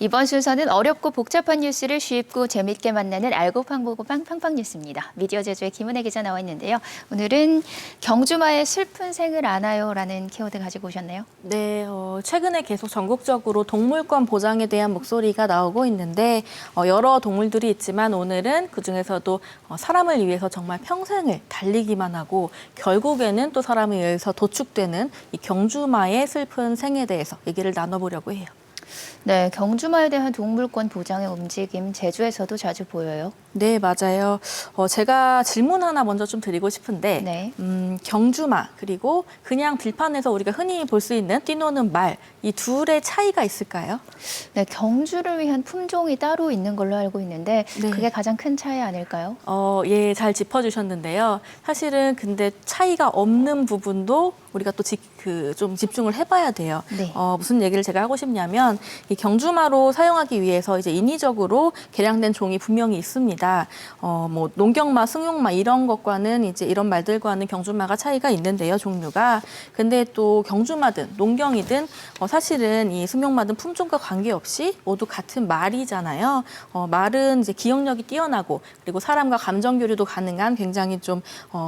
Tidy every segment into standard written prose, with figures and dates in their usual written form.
이번 순서는 어렵고 복잡한 뉴스를 쉽고 재밌게 만나는 알고 팡보고 팡팡팡 뉴스입니다. 미디어 제주의 김은혜 기자 나와 있는데요. 오늘은 경주마의 슬픈 생을 안아요라는 키워드 가지고 오셨네요. 네, 최근에 계속 전국적으로 동물권 보장에 대한 목소리가 나오고 있는데 여러 동물들이 있지만 오늘은 그중에서도 사람을 위해서 정말 평생을 달리기만 하고 결국에는 또 사람에 의해서 도축되는 이 경주마의 슬픈 생에 대해서 얘기를 나눠보려고 해요. 네, 경주마에 대한 동물권 보장의 움직임 제주에서도 자주 보여요. 네, 맞아요. 제가 질문 하나 먼저 좀 드리고 싶은데 네. 경주마 그리고 그냥 들판에서 우리가 흔히 볼 수 있는 뛰노는 말, 이 둘의 차이가 있을까요? 네, 경주를 위한 품종이 따로 있는 걸로 알고 있는데 네. 그게 가장 큰 차이 아닐까요? 예, 잘 짚어주셨는데요. 사실은 근데 차이가 없는 부분도 우리가 또 좀 집중을 해봐야 돼요. 네. 무슨 얘기를 제가 하고 싶냐면 이 경주마로 사용하기 위해서 이제 인위적으로 개량된 종이 분명히 있습니다. 뭐 농경마, 승용마 이런 것과는 이제 이런 말들과는 경주마가 차이가 있는데요, 종류가. 근데 또 경주마든 농경이든 사실은 이 승용마든 품종과 관계없이 모두 같은 말이잖아요. 말은 이제 기억력이 뛰어나고 그리고 사람과 감정 교류도 가능한 굉장히 좀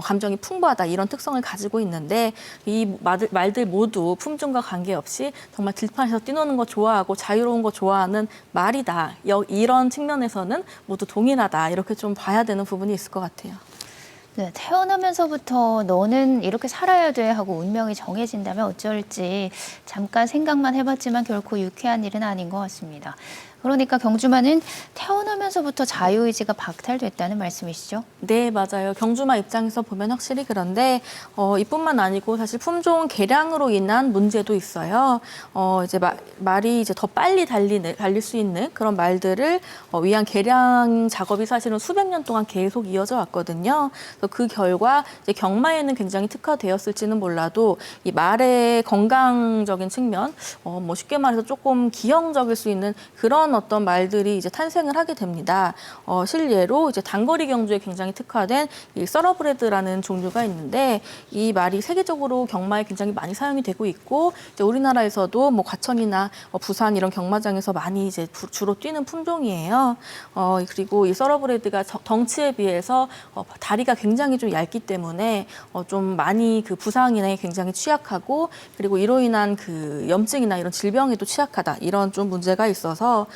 감정이 풍부하다 이런 특성을 가지고 있는데 이 말들 모두 품종과 관계없이 정말 들판에서 뛰노는 거 좋아하고 자유로운 거 좋아하는 말이다. 이런 측면에서는 모두 동일하다. 이렇게 좀 봐야 되는 부분이 있을 것 같아요. 네, 태어나면서부터 너는 이렇게 살아야 돼 하고 운명이 정해진다면 어쩔지 잠깐 생각만 해봤지만 결코 유쾌한 일은 아닌 것 같습니다. 그러니까 경주마는 태어나면서부터 자유의지가 박탈됐다는 말씀이시죠? 네, 맞아요. 경주마 입장에서 보면 확실히 그런데 이뿐만 아니고 사실 품종 개량으로 인한 문제도 있어요. 이제 말이 이제 더 빨리 달릴 수 있는 그런 말들을 위한 개량 작업이 사실은 수백 년 동안 계속 이어져 왔거든요. 그래서 그 결과 이제 경마에는 굉장히 특화되었을지는 몰라도 이 말의 건강적인 측면, 뭐 쉽게 말해서 조금 기형적일 수 있는 그런 어떤 말들이 이제 탄생을 하게 됩니다. 실례로 이제 단거리 경주에 굉장히 특화된 이 서러브레드라는 종류가 있는데 이 말이 세계적으로 경마에 굉장히 많이 사용이 되고 있고 이제 우리나라에서도 뭐 과천이나 부산 이런 경마장에서 많이 이제 주로 뛰는 품종이에요. 그리고 이 서러브레드가 덩치에 비해서 다리가 굉장히 좀 얇기 때문에 좀 많이 그 부상이나 굉장히 취약하고 그리고 이로 인한 그 염증이나 이런 질병에도 취약하다 이런 좀 문제가 있어서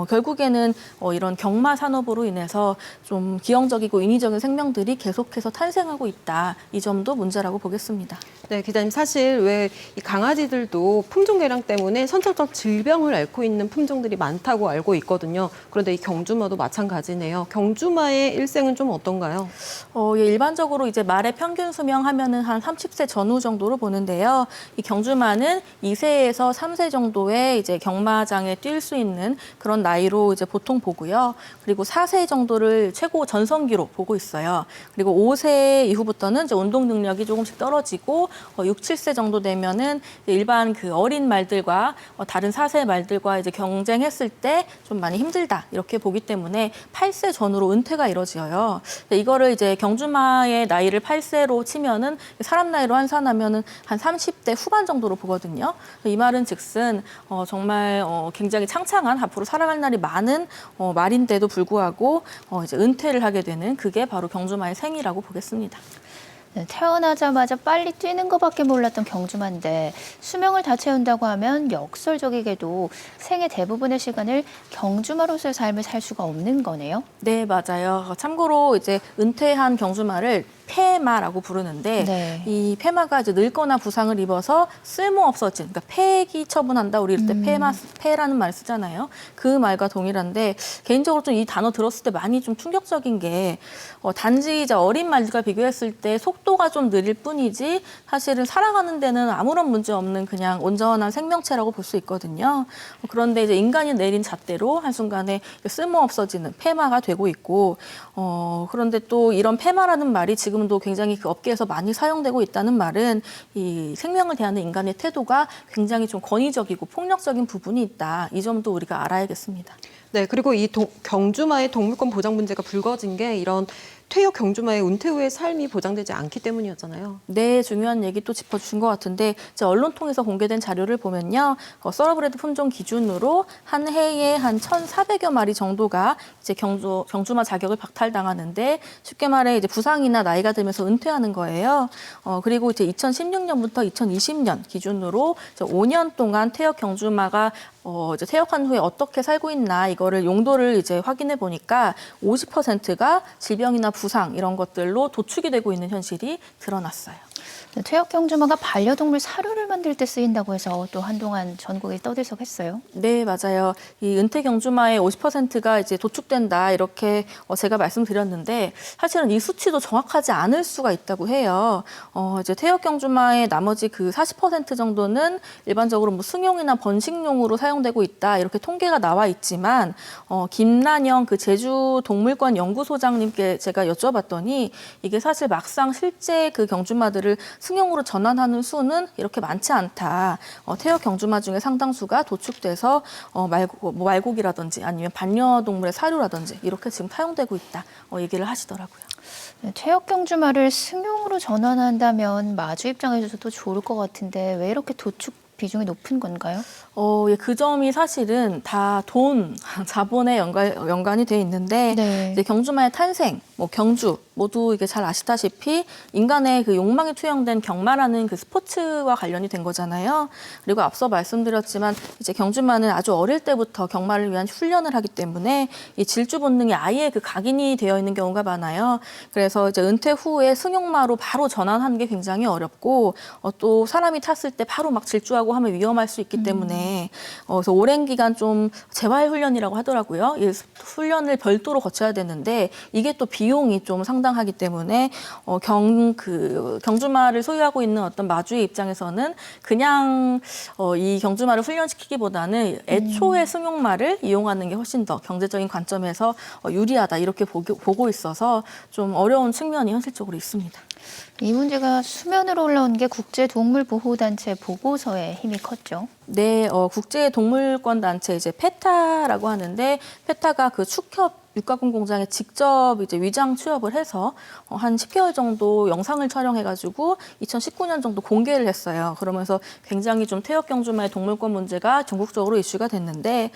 결국에는 이런 경마 산업으로 인해서 좀 기형적이고 인위적인 생명들이 계속해서 탄생하고 있다. 이 점도 문제라고 보겠습니다. 네, 기자님 사실 왜 이 강아지들도 품종 개량 때문에 선천적 질병을 앓고 있는 품종들이 많다고 알고 있거든요. 그런데 이 경주마도 마찬가지네요. 경주마의 일생은 좀 어떤가요? 예, 일반적으로 이제 말의 평균 수명 하면은 한 30세 전후 정도로 보는데요. 이 경주마는 2세에서 3세 정도의 이제 경마장에 뛸 수 있는 그런 나이로 이제 보통 보고요. 그리고 4세 정도를 최고 전성기로 보고 있어요. 그리고 5세 이후부터는 이제 운동 능력이 조금씩 떨어지고 6, 7세 정도 되면은 일반 그 어린 말들과 다른 4세 말들과 이제 경쟁했을 때 좀 많이 힘들다 이렇게 보기 때문에 8세 전후로 은퇴가 이뤄져요. 이거를 이제 경주마의 나이를 8세로 치면은 사람 나이로 환산하면은 한 30대 후반 정도로 보거든요. 이 말은 즉슨 정말 굉장히 창창한 앞으로 살아갈 날이 많은 말인데도 불구하고 이제 은퇴를 하게 되는 그게 바로 경주마의 생이라고 보겠습니다. 네, 태어나자마자 빨리 뛰는 것밖에 몰랐던 경주마인데 수명을 다 채운다고 하면 역설적이게도 생애 대부분의 시간을 경주마로서의 삶을 살 수가 없는 거네요. 네, 맞아요. 참고로 이제 은퇴한 경주마를 폐마라고 부르는데 네. 이 폐마가 이제 늙거나 부상을 입어서 쓸모없어진, 그러니까 폐기 처분한다. 우리 이럴 때 폐라는 말 쓰잖아요. 그 말과 동일한데 개인적으로 좀 이 단어 들었을 때 많이 좀 충격적인 게 단지 이제 어린 말들과 비교했을 때 속도가 좀 느릴 뿐이지 사실은 살아가는 데는 아무런 문제 없는 그냥 온전한 생명체라고 볼 수 있거든요. 그런데 이제 인간이 내린 잣대로 한순간에 쓸모없어지는 폐마가 되고 있고 그런데 또 이런 폐마라는 말이 지금도 굉장히 그 업계에서 많이 사용되고 있다는 말은 이 생명을 대하는 인간의 태도가 굉장히 좀 권위적이고 폭력적인 부분이 있다. 이 점도 우리가 알아야겠습니다. 네, 그리고 이 경주마의 동물권 보장 문제가 불거진 게 이런 퇴역 경주마의 은퇴 후의 삶이 보장되지 않기 때문이었잖아요. 네, 중요한 얘기 또 짚어주신 것 같은데 이제 언론 통해서 공개된 자료를 보면요, 서러브레드 품종 기준으로 한 해에 한 1,400여 마리 정도가 이제 경주마 자격을 박탈당하는데 쉽게 말해 이제 부상이나 나이가 들면서 은퇴하는 거예요. 그리고 이제 2016년부터 2020년 기준으로 이제 5년 동안 퇴역 경주마가 이제 퇴역한 후에 어떻게 살고 있나 이거를 용도를 이제 확인해 보니까 50%가 질병이나 부상 이런 것들로 도축이 되고 있는 현실이 드러났어요. 퇴역 경주마가 반려동물 사료를 만들 때 쓰인다고 해서 또 한동안 전국에 떠들썩했어요. 네, 맞아요. 이 은퇴 경주마의 50%가 이제 도축된다 이렇게 제가 말씀드렸는데 사실은 이 수치도 정확하지 않을 수가 있다고 해요. 이제 퇴역 경주마의 나머지 그 40% 정도는 일반적으로 뭐 승용이나 번식용으로 사용되고 있다 이렇게 통계가 나와 있지만 김난영 그 제주동물권 연구소장님께 제가 여쭤봤더니 이게 사실 막상 실제 그 경주마들을 승용으로 전환하는 수는 이렇게 많지 않다. 퇴역 경주마 중에 상당수가 도축돼서 말고기라든지 아니면 반려동물의 사료라든지 이렇게 지금 사용되고 있다. 얘기를 하시더라고요. 네, 퇴역 경주마를 승용으로 전환한다면 마주 입장에서도 좋을 것 같은데 왜 이렇게 도축 비중이 높은 건가요? 예, 그 점이 사실은 다 돈, 자본에 연관이 돼 있는데 네. 이제 경주마의 탄생, 경주 모두 이게 잘 아시다시피 인간의 그 욕망이 투영된 경마라는 그 스포츠와 관련이 된 거잖아요. 그리고 앞서 말씀드렸지만 이제 경주마는 아주 어릴 때부터 경마를 위한 훈련을 하기 때문에 이 질주 본능이 아예 그 각인이 되어 있는 경우가 많아요. 그래서 이제 은퇴 후에 승용마로 바로 전환하는 게 굉장히 어렵고 또 사람이 탔을 때 바로 막 질주하고 하면 위험할 수 있기 때문에 그래서 오랜 기간 좀 재활 훈련이라고 하더라고요. 이 훈련을 별도로 거쳐야 되는데 이게 또 비용이 좀 상당하기 때문에 경주마를 소유하고 있는 어떤 마주의 입장에서는 그냥 이 경주마를 훈련시키기보다는 애초에 승용마를 이용하는 게 훨씬 더 경제적인 관점에서 유리하다 이렇게 보고 있어서 좀 어려운 측면이 현실적으로 있습니다. 이 문제가 수면으로 올라온 게 국제동물보호단체 보고서에 힘이 컸죠. 네, 국제동물권 단체 이제 페타라고 하는데 페타가 그 축협 육가공 공장에 직접 이제 위장 취업을 해서 한 10개월 정도 영상을 촬영해가지고 2019년 정도 공개를 했어요. 그러면서 굉장히 좀 퇴역 경주마의 동물권 문제가 전국적으로 이슈가 됐는데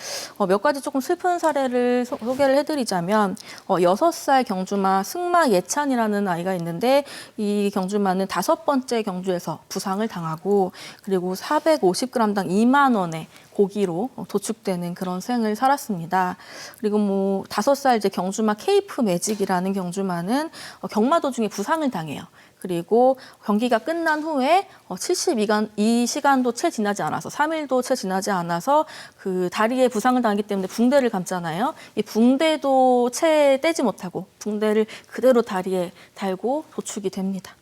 몇 가지 조금 슬픈 사례를 소개를 해드리자면 6살 경주마 승마 예찬이라는 아이가 있는데 이 경주마는 5번째 경주에서 부상을 당하고 그리고 450g당 2만 원의 고기로 도축되는 그런 생을 살았습니다. 그리고 5살 이제 경주마 케이프 매직이라는 경주마는 경마 도중에 부상을 당해요. 그리고 경기가 끝난 후에 72시간도 채 지나지 않아서 3일도 채 지나지 않아서 그 다리에 부상을 당하기 때문에 붕대를 감잖아요. 이 붕대도 채 떼지 못하고 붕대를 그대로 다리에 달고 도축이 됩니다.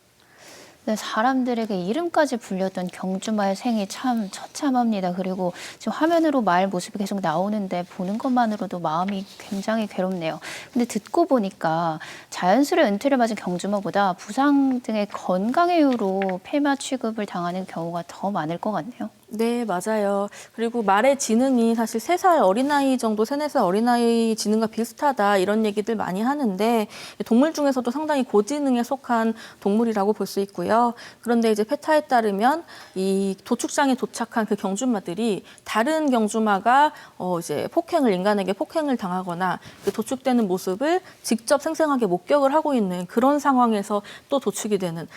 네, 사람들에게 이름까지 불렸던 경주마의 생이 참 처참합니다. 그리고 지금 화면으로 말 모습이 계속 나오는데 보는 것만으로도 마음이 굉장히 괴롭네요. 근데 듣고 보니까 자연스레 은퇴를 맞은 경주마보다 부상 등의 건강의 이유로 폐마 취급을 당하는 경우가 더 많을 것 같네요. 네, 맞아요. 그리고 말의 지능이 사실 3살 어린아이 정도, 3, 4살 어린아이 지능과 비슷하다 이런 얘기들 많이 하는데 동물 중에서도 상당히 고지능에 속한 동물이라고 볼 수 있고요. 그런데 이제 페타에 따르면 이 도축장에 도착한 그 경주마들이 다른 경주마가 이제 인간에게 폭행을 당하거나 그 도축되는 모습을 직접 생생하게 목격을 하고 있는 그런 상황에서 또 도축이 되는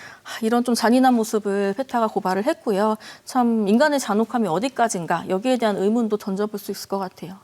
이런 좀 잔인한 모습을 페타가 고발을 했고요. 참 인간의 잔혹함이 어디까지인가 여기에 대한 의문도 던져볼 수 있을 것 같아요.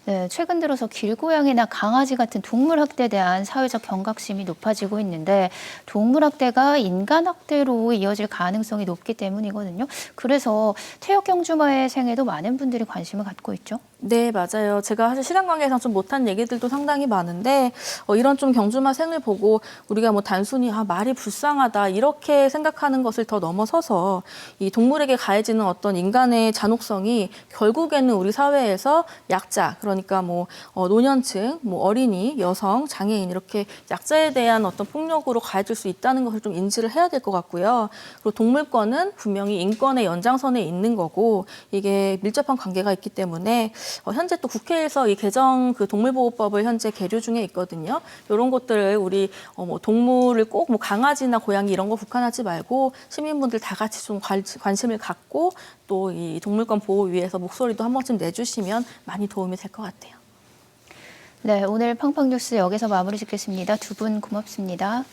네, 최근 들어서 길고양이나 강아지 같은 동물 학대에 대한 사회적 경각심이 높아지고 있는데 동물 학대가 인간 학대로 이어질 가능성이 높기 때문이거든요. 그래서 퇴역 경주마의 생에도 많은 분들이 관심을 갖고 있죠. 네, 맞아요. 제가 사실 시간 관계상 좀 못한 얘기들도 상당히 많은데 이런 좀 경주마 생을 보고 우리가 단순히 말이 불쌍하다 이렇게 생각하는 것을 더 넘어서서 이 동물에게 가해지는 어떤 인간의 잔혹성이 결국에는 우리 사회에서 약자, 그러니까 뭐 노년층, 뭐 어린이, 여성, 장애인 이렇게 약자에 대한 어떤 폭력으로 가해질 수 있다는 것을 좀 인지를 해야 될 것 같고요. 그리고 동물권은 분명히 인권의 연장선에 있는 거고 이게 밀접한 관계가 있기 때문에 현재 또 국회에서 이 개정 그 동물보호법을 현재 계류 중에 있거든요. 이런 것들을 우리 뭐 동물을 꼭 뭐 강아지나 고양이 이런 거 국한하지 말고 시민분들 다 같이 좀 관심을 갖고 또 이 동물권 보호 위해서 목소리도 한 번쯤 내주시면 많이 도움이 될 것 같아요. 네, 오늘 팡팡 뉴스 여기서 마무리 짓겠습니다. 두 분 고맙습니다.